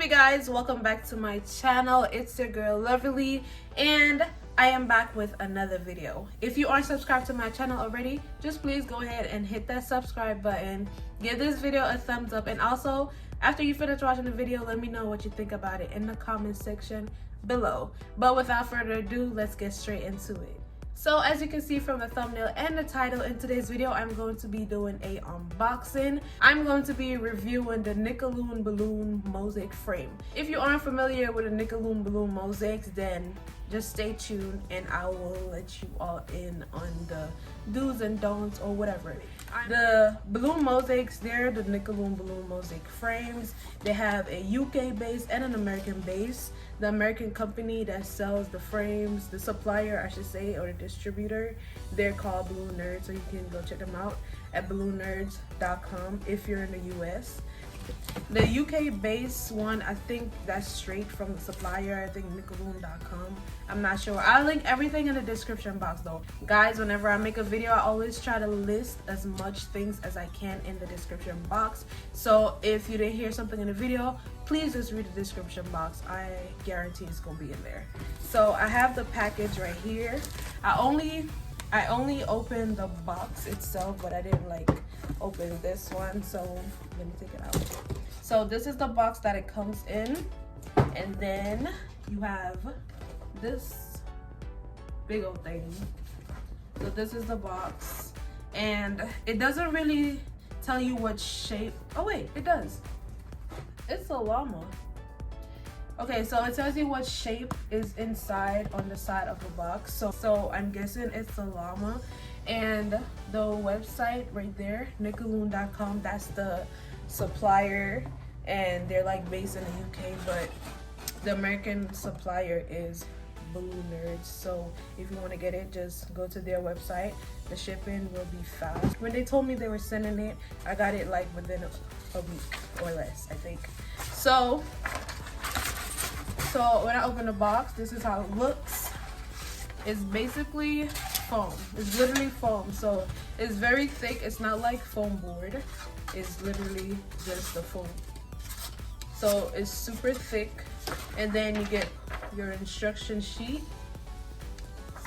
Hey guys, welcome back to my channel. It's your girl Loverlee, and I am back with another video. If you aren't subscribed to my channel already, just please go ahead and hit that subscribe button. Give this video a thumbs up, and also after you finish watching the video, let me know what you think about it in the comment section below. But without further ado, let's get straight into it. So as you can see from the thumbnail and the title, in today's video I'm going to be doing a unboxing. I'm going to be reviewing the Nikoloon balloon mosaic frame. If you aren't familiar with the Nikoloon balloon mosaics, then just stay tuned and I will let you all in on the do's and don'ts or whatever. The balloon mosaics, they're the Nikoloon balloon mosaic frames. They have a UK base and an American base. The American company that sells the frames, the supplier I should say, or the distributor, they're called Balloon Nerds, so you can go check them out at balloonnerds.com if you're in the US. The UK base one, I think that's straight from the supplier. I think Nikoloon.com. I'm not sure. I'll link everything in the description box though. Guys, whenever I make a video, I always try to list as much things as I can in the description box. So if you didn't hear something in the video, please just read the description box. I guarantee it's gonna be in there. So I have the package right here. I only opened the box itself, but I didn't like open this one, so let me take it out. So this is the box that it comes in, and then you have this big old thing. So this is the box, and it doesn't really tell you what shape. Oh wait, it does. It's a llama. Okay, so it tells you what shape is inside on the side of the box. So I'm guessing it's a llama. And the website right there, Nikoloon.com, that's the supplier, and they're like based in the UK, but the American supplier is Balloon Nerds. So if you want to get it, just go to their website. The shipping will be fast. When they told me they were sending it, I got it like within a week or less, I think. So when I open the box, this is how it looks. It's basically foam. It's literally foam. So it's very thick. It's not like foam board. It's literally just the foam. So it's super thick. And then you get your instruction sheet.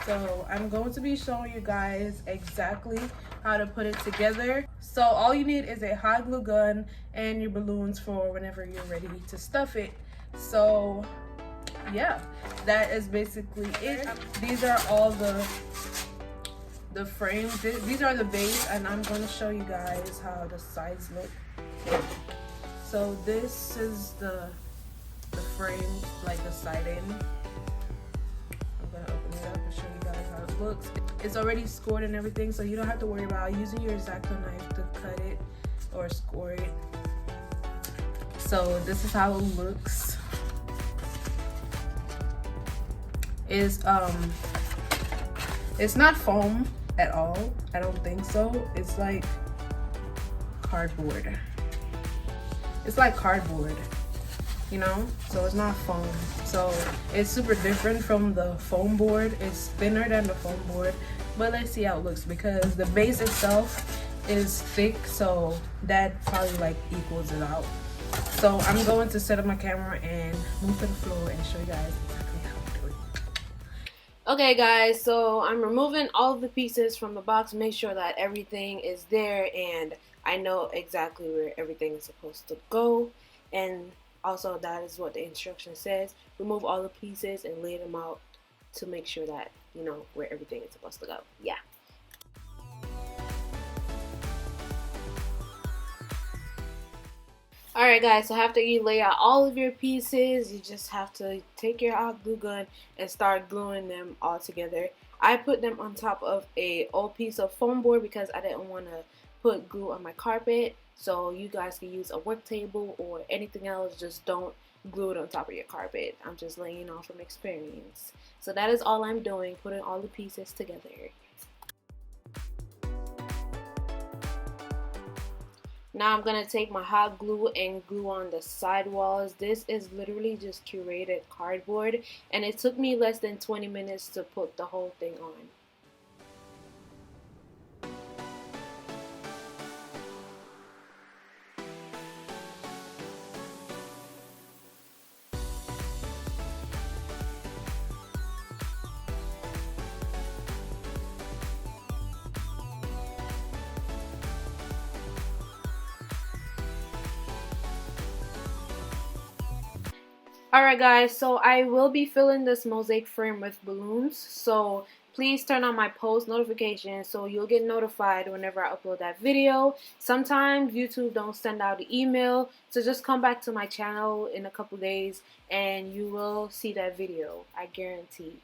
So I'm going to be showing you guys exactly how to put it together. So all you need is a hot glue gun and your balloons for whenever you're ready to stuff it. So yeah, that is basically it. These are all the frames. These are the base, and I'm going to show you guys how the sides look. So this is the frame, like the side end. I'm going to open it up and show you guys how it looks. It's already scored and everything, so you don't have to worry about using your X-Acto knife to cut it or score it. So this is how it looks. It's not foam at all. I don't think so. It's like cardboard. It's like cardboard, you know? So it's not foam. So it's super different from the foam board. It's thinner than the foam board. But let's see how it looks, because the base itself is thick, so that probably like equals it out. So I'm going to set up my camera and move to the floor and show you guys exactly how to do it. Okay guys, so I'm removing all of the pieces from the box, make sure that everything is there and I know exactly where everything is supposed to go, and also that is what the instruction says. Remove all the pieces and lay them out to make sure that you know where everything is supposed to go. Yeah. Alright guys, so after you lay out all of your pieces, you just have to take your hot glue gun and start gluing them all together. I put them on top of a old piece of foam board because I didn't want to put glue on my carpet. So you guys can use a work table or anything else, just don't glue it on top of your carpet. I'm just laying off from experience. So that is all I'm doing, putting all the pieces together. Now I'm going to take my hot glue and glue on the side walls. This is literally just curated cardboard, and it took me less than 20 minutes to put the whole thing on. Alright guys, so I will be filling this mosaic frame with balloons, so please turn on my post notifications so you'll get notified whenever I upload that video. Sometimes YouTube don't send out the email, so just come back to my channel in a couple days and you will see that video, I guarantee.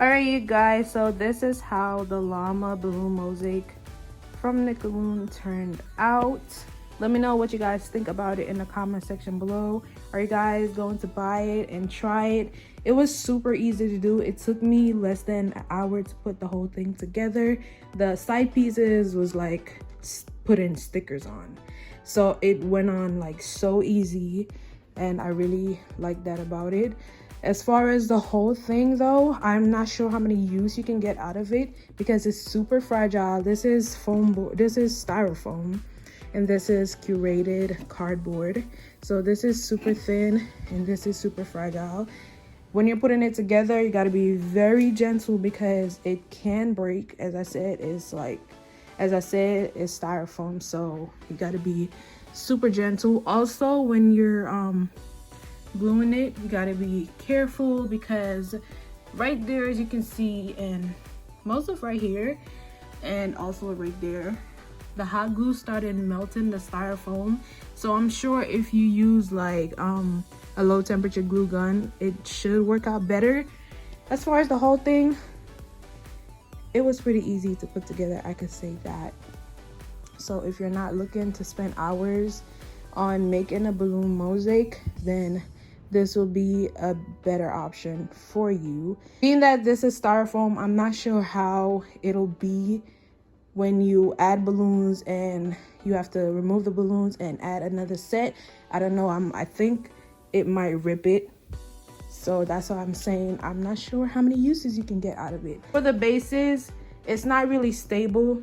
Alright you guys, so this is how the llama balloon mosaic from Nikoloon turned out. Let me know what you guys think about it in the comment section below. Are you guys going to buy it and try it? It was super easy to do. It took me less than an hour to put the whole thing together. The side pieces was like putting stickers on, so it went on like so easy, and I really like that about it. As far as the whole thing though, I'm not sure how many use you can get out of it because it's super fragile. This is foam board, this is styrofoam, and this is curated cardboard. So this is super thin and this is super fragile. When you're putting it together, you got to be very gentle because it can break. As I said, it's styrofoam, so you got to be super gentle. Also, when you're gluing it, you got to be careful because right there, as you can see, and most of right here and also right there, the hot glue started melting the styrofoam. So I'm sure if you use like a low temperature glue gun, it should work out better. As far as the whole thing, it was pretty easy to put together, I could say that. So if you're not looking to spend hours on making a balloon mosaic, then this will be a better option for you. Being that this is styrofoam, I'm not sure how it'll be when you add balloons and you have to remove the balloons and add another set. I don't know, I think it might rip it. So that's why I'm saying I'm not sure how many uses you can get out of it. For the bases, it's not really stable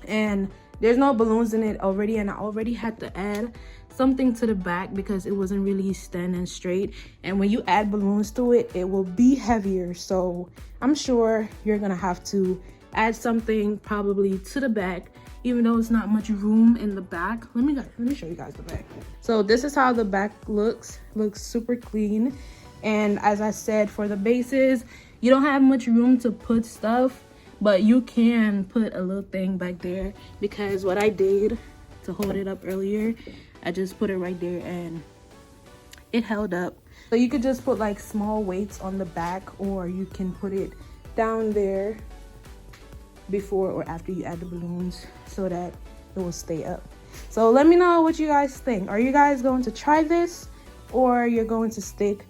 and there's no balloons in it already, and I already had to add something to the back because it wasn't really standing straight, and when you add balloons to it, it will be heavier. So I'm sure you're gonna have to add something probably to the back, even though it's not much room in the back. Let me show you guys the back. So this is how the back looks super clean. And as I said, for the bases, you don't have much room to put stuff, but you can put a little thing back there, because what I did to hold it up earlier, I just put it right there and it held up. So you could just put like small weights on the back, or you can put it down there before or after you add the balloons so that it will stay up. So let me know what you guys think. Are you guys going to try this, or you're going to stick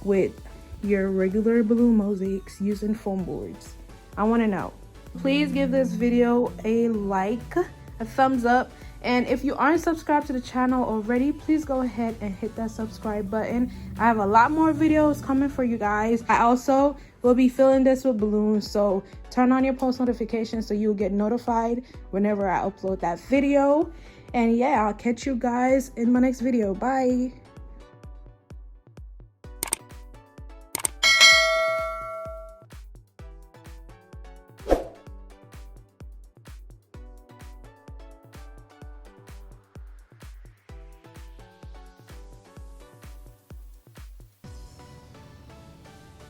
with your regular balloon mosaics using foam boards? I want to know. Please give this video a like, a thumbs up, and if you aren't subscribed to the channel already, please go ahead and hit that subscribe button. I have a lot more videos coming for you guys. I also will be filling this with balloons, so turn on your post notifications so you'll get notified whenever I upload that video. And yeah, I'll catch you guys in my next video. Bye.